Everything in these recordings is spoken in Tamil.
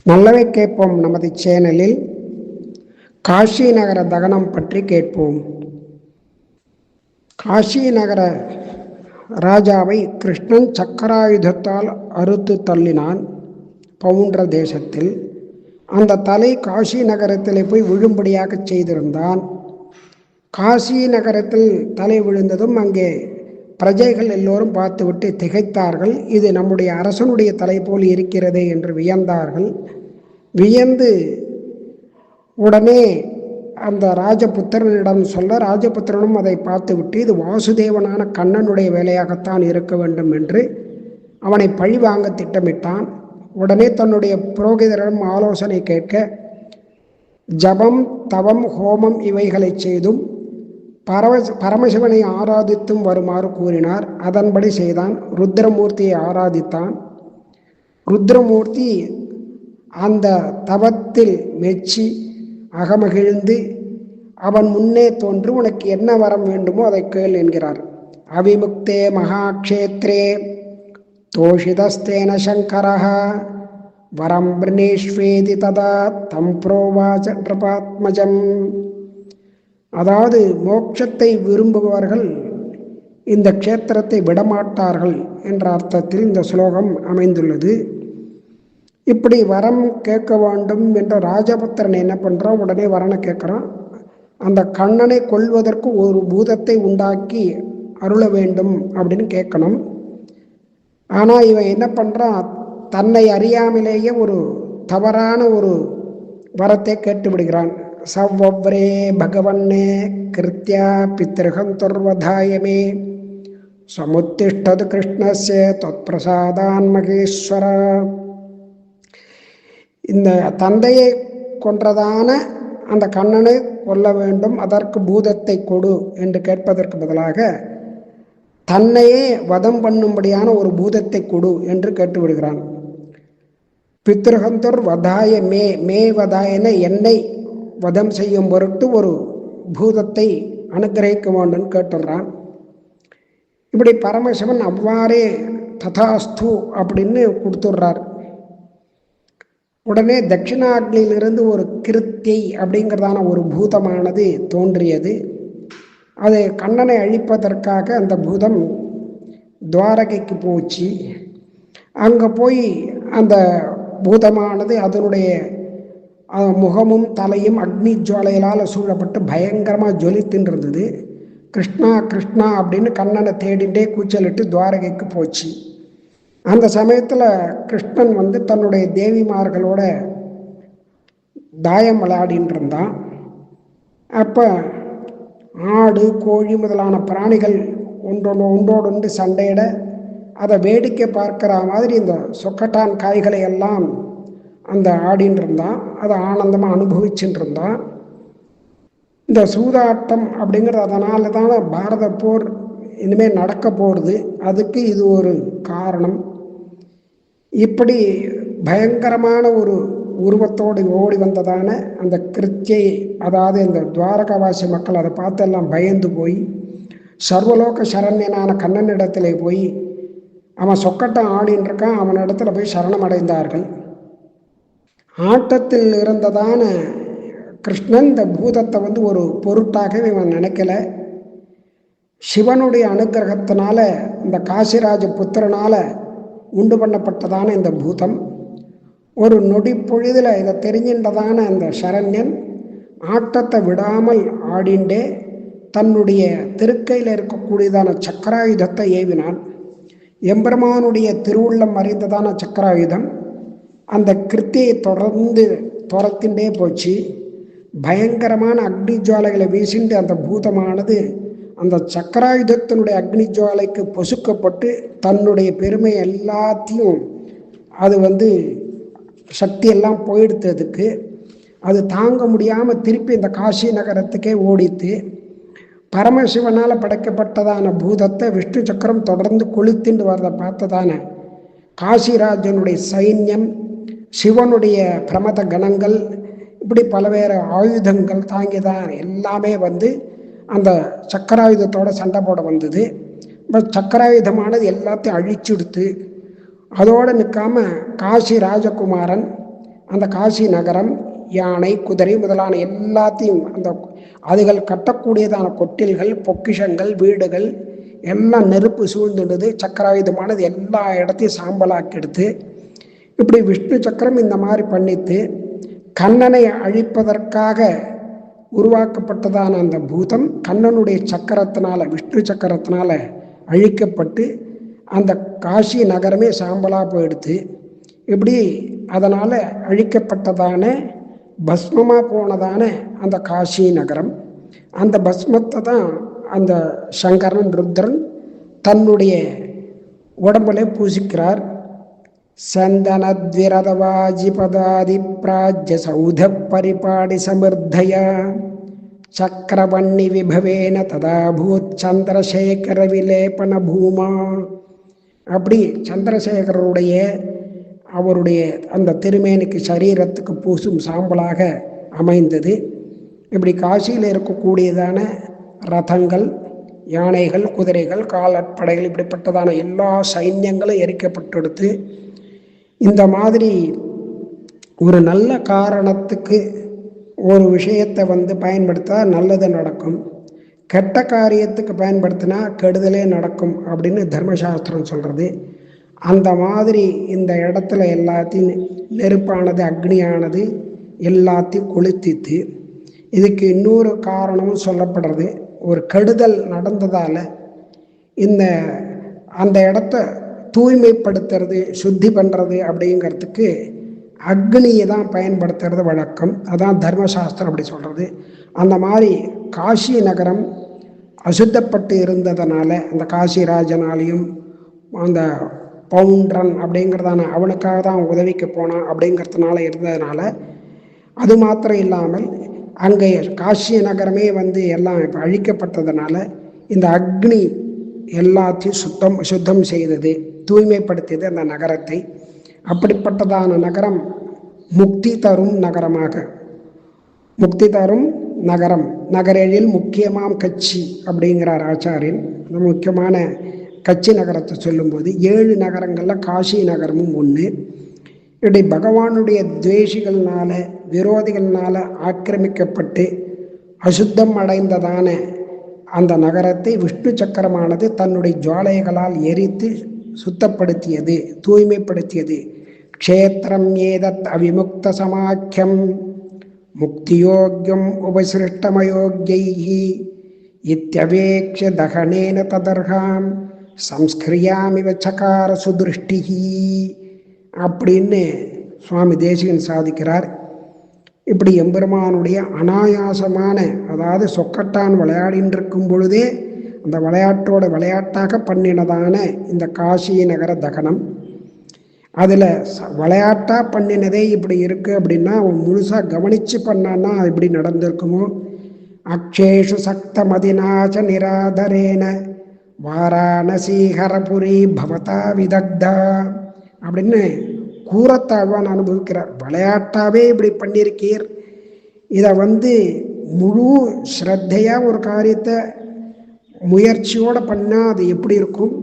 நல்லவை கேட்போம் நமது சேனலில் காஷி நகர தகனம் பற்றி கேட்போம். காஷி நகர ராஜாவை கிருஷ்ணன் சக்கராயுதத்தால் அறுத்து தள்ளினான் பவுண்ட்ர தேசத்தில். அந்த தலை காஷி நகரத்தில் போய் விழும்படியாக செய்திருந்தான். காஷி நகரத்தில் தலை விழுந்ததும் அங்கே பிரஜைகள் எல்லோரும் பார்த்துவிட்டு திகைத்தார்கள். இது நம்முடைய அரசனுடைய தலை போல் இருக்கிறதே என்று வியந்தார்கள். வியந்து உடனே அந்த ராஜபுத்திரனிடம் சொல்ல, ராஜபுத்திரனும் அதை பார்த்துவிட்டு இது வாசுதேவனான கண்ணனுடைய வேலையாகத்தான் இருக்க வேண்டும் என்று அவனை பழி வாங்க திட்டமிட்டான். உடனே தன்னுடைய புரோகிதரிடம் ஆலோசனை கேட்க, ஜபம் தவம் ஹோமம் இவைகளை செய்தும் பரமசிவனை ஆராதித்தும் வருமாறு கூறினார். அதன்படி செய்தான். ருத்ரமூர்த்தியை ஆராதித்தான். ருத்ரமூர்த்தி அந்த தவத்தில் மெச்சி அகமகிழ்ந்து அவன் முன்னே தோன்று, உனக்கு என்ன வரம் வேண்டுமோ அதை கேள் என்கிறார். அவிமுக்தே மகாக்ஷேத்ரே தோஷிதஸ்தேன சங்கரஹ வரம் பிரணேஷ்வேதி ததா தம் புரோவாச நிருபாத்மஜம். அதாவது மோட்சத்தை விரும்புபவர்கள் இந்த க்ஷேத்திரத்தை விடமாட்டார்கள் என்ற அர்த்தத்தில் இந்த ஸ்லோகம் அமைந்துள்ளது. இப்படி வரம் கேட்க வேண்டும் என்ற ராஜபுத்திரன் என்ன பண்ணுறான், உடனே வரனை கேட்குறான். அந்த கண்ணனை கொல்வதற்கு ஒரு பூதத்தை உண்டாக்கி அருள வேண்டும் அப்படின்னு கேட்கணும். ஆனால் இவன் என்ன பண்ணுறான், தன்னை அறியாமலேயே ஒரு தவறான ஒரு வரத்தை கேட்டு விடுகிறான். சவ்வரே பகவன்னே கிருத்யா பித்ருகந்தொர்வதாயமே சமுத்திஷ்டது கிருஷ்ணஸ்ய தொத்பிரசாதான் மகேஸ்வர. இந்த தந்தையை கொன்றதான அந்த கண்ணனை கொல்ல வேண்டும், அதற்கு பூதத்தை கொடு என்று கேட்பதற்கு பதிலாக தன்னையே வதம் பண்ணும்படியான ஒரு பூதத்தை கொடு என்று கேட்டுவிடுகிறான். பித்ருகந்தொர் வதாய மே வதாயன, என்னை வதம் செய்யும் பொருட்டு ஒரு பூதத்தை அனுகிரகிக்க வேண்டும் கேட்டுடுறான். இப்படி பரமசிவன் அவ்வாறே ததாஸ்து அப்படின்னு கொடுத்துட்றார். உடனே தட்சிணாக்னியிலிருந்து ஒரு கிருத்தியை அப்படிங்கிறதான ஒரு பூதமானது தோன்றியது. அது கண்ணனை அழிப்பதற்காக அந்த பூதம் துவாரகைக்கு போச்சு. அங்கே போய் அந்த பூதமானது அதனுடைய முகமும் தலையும் அக்னி ஜுவாலையினால் சூழப்பட்டு பயங்கரமாக ஜொலித்துன்னு இருந்தது. கிருஷ்ணா கிருஷ்ணா அப்படின்னு கண்ணனை தேடிண்டே கூச்சலிட்டு துவாரகைக்கு போச்சு. அந்த சமயத்தில் கிருஷ்ணன் தன்னுடைய தேவிமார்களோட தாயம் விளையாடின்னு இருந்தான். அப்போ ஆடு கோழி முதலான பிராணிகள் ஒன்றோடு சண்டையிட அதை வேடிக்கை பார்க்குற மாதிரி இந்த சொக்கட்டான் காய்களை எல்லாம் அந்த ஆடின்னு இருந்தான். அதை ஆனந்தமாக அனுபவிச்சுட்டு இருந்தான். இந்த சூதாட்டம் அப்படிங்கிறது அதனால தானே பாரத போர் இனிமேல் நடக்க போகிறது, அதுக்கு இது ஒரு காரணம். இப்படி பயங்கரமான ஒரு உருவத்தோடு ஓடி வந்ததான அந்த கிருத்தியை, அதாவது இந்த துவாரகாவாசி மக்கள் அதை பார்த்து எல்லாம் பயந்து போய் சர்வலோக சரண்யனான கண்ணனிடத்தில் போய், அவன் சொக்கட்டம் ஆடின்னு இருக்கான், அவனிடத்துல போய் சரணம் அடைந்தார்கள். ஆட்டத்தில் இருந்ததான கிருஷ்ணன் இந்த பூதத்தை ஒரு பொருட்டாகவே இவன் நினைக்கல. சிவனுடைய அனுகிரகத்தினால இந்த காசிராஜ புத்திரனால் உண்டு பண்ணப்பட்டதான இந்த பூதம் ஒரு நொடி பொழுதில் இதை தெரிஞ்சின்றதான அந்த சரண்யன் ஆட்டத்தை விடாமல் ஆடிண்டே தன்னுடைய திருக்கையில் இருக்கக்கூடியதான சக்கராயுதத்தை ஏவினான். எம்பெருமானுடைய திருவுள்ளம் அறிந்ததான சக்கராயுதம் அந்த கிருத்தியை தொடர்ந்து துரத்தின்றே போச்சு. பயங்கரமான அக்னி ஜுவாலைகளை வீசிண்டு அந்த பூதமானது அந்த சக்கராயுதத்தினுடைய அக்னி ஜுவாலைக்கு பொசுக்கப்பட்டு தன்னுடைய பெருமை எல்லாத்தையும் அது சக்தி எல்லாம் போயிடுத்ததுக்கு அது தாங்க முடியாமல் திருப்பி இந்த காஷி நகரத்துக்கே ஓடித்து. பரமசிவனால் படைக்கப்பட்டதான பூதத்தை விஷ்ணு சக்கரம் தொடர்ந்து கொளுத்திண்டு வரதை பார்த்ததான காசிராஜனுடைய சைன்யம், சிவனுடைய பிரமத கணங்கள், இப்படி பலவேறு ஆயுதங்கள் தாங்கிதான் எல்லாமே அந்த சக்கராயுதத்தோட சண்டை போட வந்தது. இப்போ சக்கராயுதமானது எல்லாத்தையும் அழிச்சுடுத்து. அதோடு நிற்காம காசி ராஜகுமாரன் அந்த காசி நகரம் யானை குதிரை முதலான எல்லாத்தையும் அதுகள் கட்டக்கூடியதான கொட்டில்கள் பொக்கிஷங்கள் வீடுகள் எல்லாம் நெருப்பு சூழ்ந்துடுது. சக்கராயுதமானது எல்லா இடத்தையும் சாம்பலாக்கி எடுத்து இப்படி விஷ்ணு சக்கரம் இந்த மாதிரி பண்ணித்து கண்ணனை அழிப்பதற்காக உருவாக்கப்பட்டதான அந்த பூதம் கண்ணனுடைய சக்கரத்தினால விஷ்ணு சக்கரத்தினால அழிக்கப்பட்டு அந்த காசி நகரமே சாம்பலாக போயிடுத்து. இப்படி அதனால் அழிக்கப்பட்டதான பஸ்மமாக போனதான அந்த காசி நகரம், அந்த பஸ்மத்தை தான் அந்த சங்கரன் ருத்ரன் தன்னுடைய உடம்புல பூசிக்கிறார். சந்தனத்விரதவாஜிபதாதி பிராஜ்ய சௌத பரிபாடி சமிர்தய சக்கரவண்ணி விபவேன ததாபூத் சந்திரசேகர விலேபன பூமா. அப்படி சந்திரசேகரருடைய அவருடைய அந்த திருமேனிக்கு சரீரத்துக்கு பூசும் சாம்பலாக அமைந்தது. இப்படி காசியில் இருக்கக்கூடியதான ரதங்கள், யானைகள், குதிரைகள், காலற்படைகள், இப்படிப்பட்டதான எல்லா சைன்யங்களும் எரிக்கப்பட்டெடுத்து இந்த மாதிரி ஒரு நல்ல காரணத்துக்கு ஒரு விஷயத்தை பயன்படுத்தா நல்லது நடக்கும், கெட்ட காரியத்துக்கு பயன்படுத்தினா கெடுதலே நடக்கும் அப்படின்னு தர்மசாஸ்திரம் சொல்கிறது. அந்த மாதிரி இந்த இடத்துல எல்லாத்தையும் நெருப்பானது அக்னியானது எல்லாத்தையும் கொளுத்தித்து, இதுக்கு இன்னொரு காரணமும் சொல்லப்படுறது. ஒரு கெடுதல் நடந்ததால் அந்த இடத்த தூய்மைப்படுத்துறது, சுத்தி பண்ணுறது அப்படிங்கிறதுக்கு அக்னியை தான் பயன்படுத்துறது வழக்கம். அதான் தர்மசாஸ்திரம் அப்படி சொல்கிறது. அந்த மாதிரி காசி நகரம் அசுத்தப்பட்டு இருந்ததுனால அந்த காசிராஜனாலையும் அந்த பவுண்ட்ரன் அப்படிங்கிறதான அவனுக்காக தான் உதவிக்கு போனான் அப்படிங்கிறதுனால இருந்ததுனால, அது மாத்திரம் இல்லாமல் அங்கே காசி நகரமே எல்லாம் இப்போ அழிக்கப்பட்டதுனால இந்த அக்னி எல்லாத்தையும் சுத்தம் செய்தது, தூய்மைப்படுத்தியது அந்த நகரத்தை. அப்படிப்பட்டதான நகரம் முக்தி தரும் நகரமாக, முக்தி தரும் நகரம், நகரெழில் முக்கியமாம் கட்சி அப்படிங்கிறார் ஆச்சாரியன். முக்கியமான கட்சி நகரத்தை சொல்லும்போது 7 நகரங்களில் காசி நகரமும் ஒன்று. இப்படி பகவானுடைய துவேஷிகள்னால விரோதிகள்னால ஆக்கிரமிக்கப்பட்டு அசுத்தம் அடைந்ததான அந்த நகரத்தை விஷ்ணு சக்கரமானது தன்னுடைய ஜுவாலைகளால் எரித்து சுத்தப்படுத்தியது, தூய்மைப்படுத்தியது. க்ஷேத்திரம் ஏதத் அவிமுக்த சமாக்கியம் முக்தியோக்கியம் உபசிருஷ்டமயோக்யைஹி இத்யவேக்ஷ தகனேன ததர்ஹாம் சம்ஸ்கிரியாமிவ சகார சுதிருஷ்டிஹி அப்படின்னு சுவாமி தேசிகன் சாதிக்கிறார். இப்படி எம்பெருமானுடைய அனாயாசமான, அதாவது சொக்கட்டான் விளையாடின்னு இருக்கும் பொழுதே அந்த விளையாட்டோட விளையாட்டாக பண்ணினதான இந்த காசி நகர தகனம், அதில் விளையாட்டாக பண்ணினதே இப்படி இருக்குது அப்படின்னா அவன் முழுசாக கவனித்து பண்ணான்னா இப்படி நடந்திருக்குமோ. அக்ஷேஷு சக்த மதினாச்ச நிராதரேன வாராணசீஹரபுரி பவதா விதக்தா அப்படின்னு கூறத்தாழ்வான் அனுபவிக்கிறார். விளையாட்டாகவே இப்படி பண்ணியிருக்கீர், இதை முழு ஸ்ரத்தையாக ஒரு காரியத்தை முயற்சியோடு பண்ணால் அது எப்படி இருக்கும்.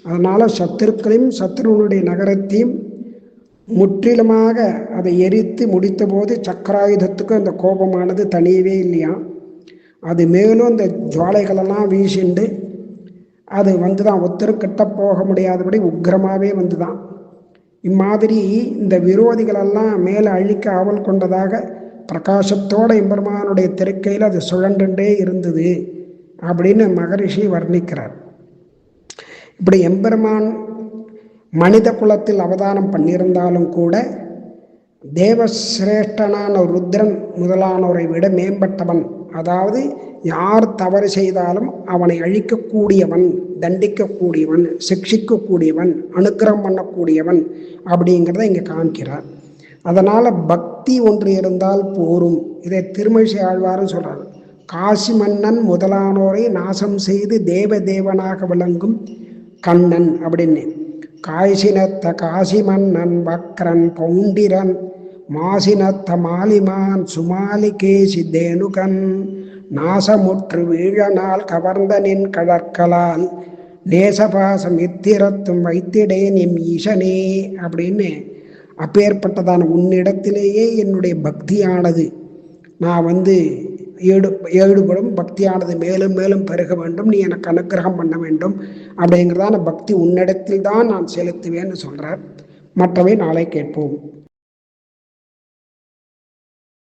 அதனால் சத்துருக்களையும் சத்ருவனுடைய நகரத்தையும் முற்றிலுமாக அதை எரித்து முடித்த போது சக்கராயுதத்துக்கு அந்த கோபமானது தனியவே இல்லையா. அது மேலும் அந்த ஜுவாலைகளெல்லாம் வீசிண்டு அது தான் ஒருத்தருக்கிட்ட போக முடியாதபடி உக்கிரமாகவே தான். இம்மாதிரி இந்த விரோதிகளெல்லாம் மேலே அழிக்க ஆவல் கொண்டதாக பிரகாசத்தோட எம்பெருமானுடைய திருக்கையில் அது சுழண்டுண்டே இருந்தது அப்படின்னு மகரிஷி வர்ணிக்கிறார். இப்படி எம்பெருமான் மனித குலத்தில் அவதாரம் பண்ணியிருந்தாலும் கூட தேவசிரேஷ்டனான ருத்ரன் முதலானோரை விட மேம்பட்டவன். அதாவது யார் தவறு செய்தாலும் அவனை அழிக்கக்கூடியவன், தண்டிக்கக்கூடியவன், சிக்ஷிக்கக்கூடியவன், அனுக்கிரகம் பண்ணக்கூடியவன் அப்படிங்கிறத இங்கே காண்கிறார். அதனால் பக்தி ஒன்று இருந்தால் போரும். இதை திருமழிசை ஆழ்வாரும் சொல்கிறார். காசி மன்னன் முதலானோரை நாசம் செய்து தேவதேவனாக விளங்கும் கண்ணன் அப்படின்னு. காய்சினத்த காசி மன்னன் வக்ரன் பௌண்டிரன் மாசினத்த மாலிமான் சுமாலி கேசி தேனுகன் நாசமுற்று வீழனால் கவர்ந்தனின் கடற்களால் நேசபாசம் இத்திரத்தும் வைத்திடேன் எம் ஈசனே அப்படின்னு அப்பேற்பட்டதான உன்னிடத்திலேயே என்னுடைய பக்தியானது நான் ஈடுபடும் பக்தியானது மேலும் மேலும் பெருக வேண்டும், நீ எனக்கு அனுகிரகம் பண்ண வேண்டும் அப்படிங்கிறதான பக்தி உன்னிடத்தில் தான் நான் செலுத்துவேன்னு சொல்கிறார். மற்றவை நாளை கேட்போம்.